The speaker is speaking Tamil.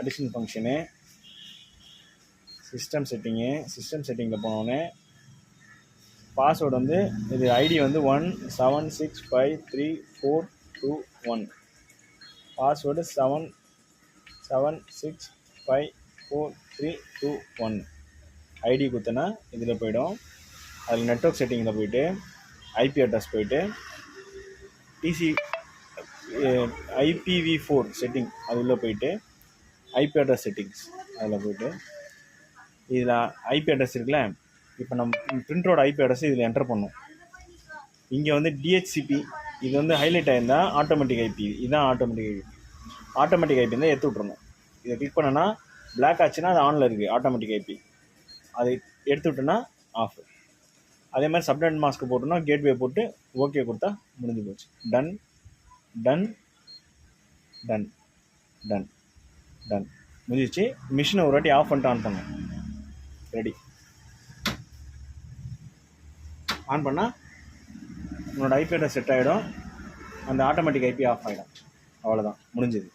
அடிஷனல் ஃபங்க்ஷனு, சிஸ்டம் செட்டிங்கில் போனோடனே பாஸ்வேர்டு வந்து இது ஐடி வந்து 17653421. பாஸ்வேர்டு 77654321. ஐடி கொடுத்தனா இதில் போய்டும். அதில் நெட்வொர்க் செட்டிங்கில் போய்ட்டு ஐபி அட்ரஸ் போய்ட்டு டிசி IPv4 செட்டிங் அது உள்ளே போய்ட்டு ஐபி அட்ரஸ் செட்டிங்ஸ் அதில் போய்ட்டு இதில் ஐபி அட்ரஸ் இருக்குல்ல, இப்போ நம்ம பிரிண்டரோட ஐபி அட்ரஸ் இதில் என்டர் பண்ணணும். இங்கே வந்து டிஹெச்சிபி இது வந்து ஹைலைட் ஆகிருந்தால் ஆட்டோமேட்டிக் ஐபி, இதுதான் ஆட்டோமேட்டிக் ஐபி இருந்தால் எடுத்து விட்றணும். இதை கிளிக் பண்ணனா பிளாக் ஆச்சுன்னா அது ஆனில் இருக்குது ஆட்டோமேட்டிக் ஐபி, அதை எடுத்து விட்டோன்னா ஆஃப். அதே மாதிரி சப்நெட் மாஸ்க் போட்டோன்னா கேட்வே போட்டு ஓகே கொடுத்தா முடிஞ்சு போச்சு. Done done done done done முடிஞ்சிச்சு. மிஷினை ஒரு வாட்டி ஆஃப் பண்ணிட்டு ஆன் பண்ணேன். ரெடி. ஆன் பண்ணால் உன்னோட ஐபி அட்ரஸ் செட் ஆகிடும், அந்த ஆட்டோமேட்டிக் ஐபி ஆஃப் ஆகிடும். அவ்வளோதான், முடிஞ்சுது.